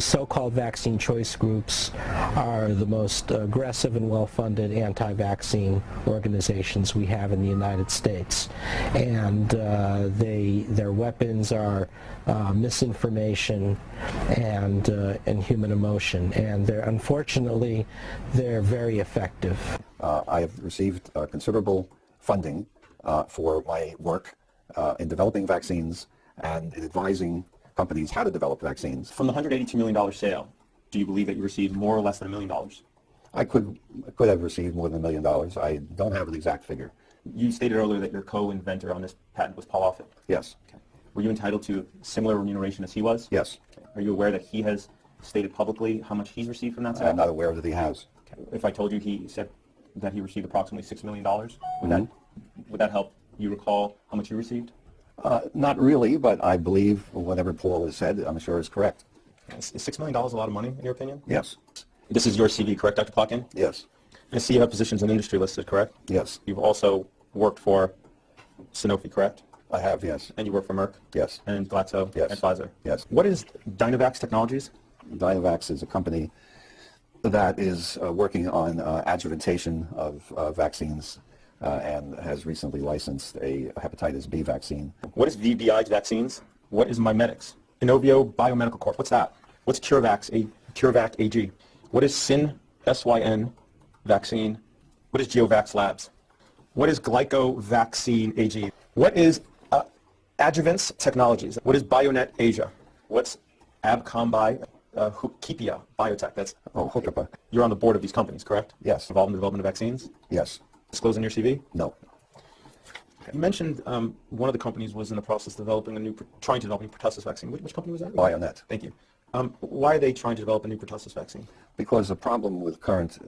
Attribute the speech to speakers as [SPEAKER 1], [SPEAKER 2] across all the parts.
[SPEAKER 1] the so-called vaccine choice groups are the most aggressive and well-funded anti-vaccine organizations we have in the United States. And their weapons are misinformation and human emotion. And unfortunately, they're very effective.
[SPEAKER 2] I have received considerable funding for my work in developing vaccines and in advising companies how to develop vaccines.
[SPEAKER 3] From the $182 million sale, do you believe that you received more or less than $1 million?
[SPEAKER 2] I could have received more than $1 million. I don't have an exact figure.
[SPEAKER 3] You stated earlier that your co-inventor on this patent was Paul Offit.
[SPEAKER 2] Yes.
[SPEAKER 3] Okay. Were you entitled to similar remuneration as he was?
[SPEAKER 2] Yes.
[SPEAKER 3] Okay. Are you aware that he has stated publicly how much he's received from that sale?
[SPEAKER 2] I'm not aware that he has.
[SPEAKER 3] Okay. If I told you he said that he received approximately $6 million, would that help you recall how much you received?
[SPEAKER 2] Not really, but I believe whatever Paul has said, I'm sure is correct.
[SPEAKER 3] Is $6 million a lot of money, in your opinion?
[SPEAKER 2] Yes.
[SPEAKER 3] This is your CV, correct, Dr. Plotkin?
[SPEAKER 2] Yes.
[SPEAKER 3] I see you have positions in industry listed, correct?
[SPEAKER 2] Yes.
[SPEAKER 3] You've also worked for Sanofi, correct?
[SPEAKER 2] I have, yes.
[SPEAKER 3] And you work for Merck?
[SPEAKER 2] Yes.
[SPEAKER 3] And Glaxo?
[SPEAKER 2] Yes.
[SPEAKER 3] And Pfizer?
[SPEAKER 2] Yes.
[SPEAKER 3] What is Dynavax Technologies?
[SPEAKER 2] Dynavax is a company that is working on adjuvantation of vaccines and has recently licensed a hepatitis B vaccine.
[SPEAKER 3] What is VBI vaccines? What is Mimetics? Inovio Biomedical Corp. What's that? What's CureVac AG? What is SYN vaccine? What is GeoVax Labs? What is Glycovaccine AG? What is Adjuvants Technologies? What is Bionet Asia? What's Abcombi Hukipia Biotech? That's
[SPEAKER 2] Hukapa.
[SPEAKER 3] You're on the board of these companies, correct?
[SPEAKER 2] Yes.
[SPEAKER 3] Involved in the development of vaccines?
[SPEAKER 2] Yes.
[SPEAKER 3] Disclosed in your CV?
[SPEAKER 2] No.
[SPEAKER 3] You mentioned one of the companies was in the process of developing trying to develop a new pertussis vaccine. Which company was that?
[SPEAKER 2] Bionet.
[SPEAKER 3] Thank you. Why are they trying to develop a new pertussis vaccine?
[SPEAKER 2] Because the problem with current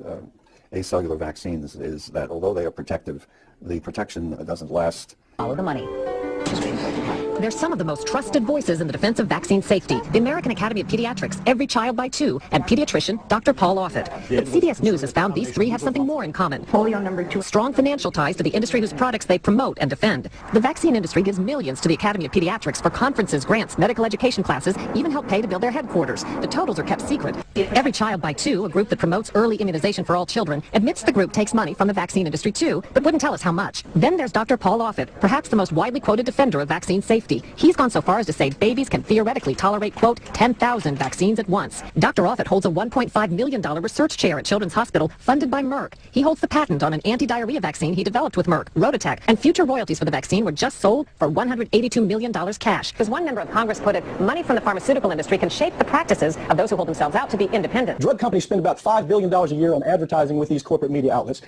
[SPEAKER 2] acellular vaccines is that although they are protective, the protection doesn't last.
[SPEAKER 4] Follow the money. They're some of the most trusted voices in the defense of vaccine safety. The American Academy of Pediatrics, Every Child by Two, and pediatrician Dr. Paul Offit. But CBS News has found these three have something more in common. Polio number 2. Strong financial ties to the industry whose products they promote and defend. The vaccine industry gives millions to the Academy of Pediatrics for conferences, grants, medical education classes, even help pay to build their headquarters. The totals are kept secret. Every Child by Two, a group that promotes early immunization for all children, admits the group takes money from the vaccine industry too, but wouldn't tell us how much. Then there's Dr. Paul Offit, perhaps the most widely quoted defender of vaccine safety. He's gone so far as to say babies can theoretically tolerate, quote, 10,000 vaccines at once. Dr. Offit holds a $1.5 million research chair at Children's Hospital funded by Merck. He holds the patent on an anti-diarrhea vaccine he developed with Merck, Rototec, and future royalties for the vaccine were just sold for $182 million cash. As one member of Congress put it, money from the pharmaceutical industry can shape the practices of those who hold themselves out to be independent.
[SPEAKER 5] Drug companies spend about $5 billion a year on advertising with these corporate media outlets.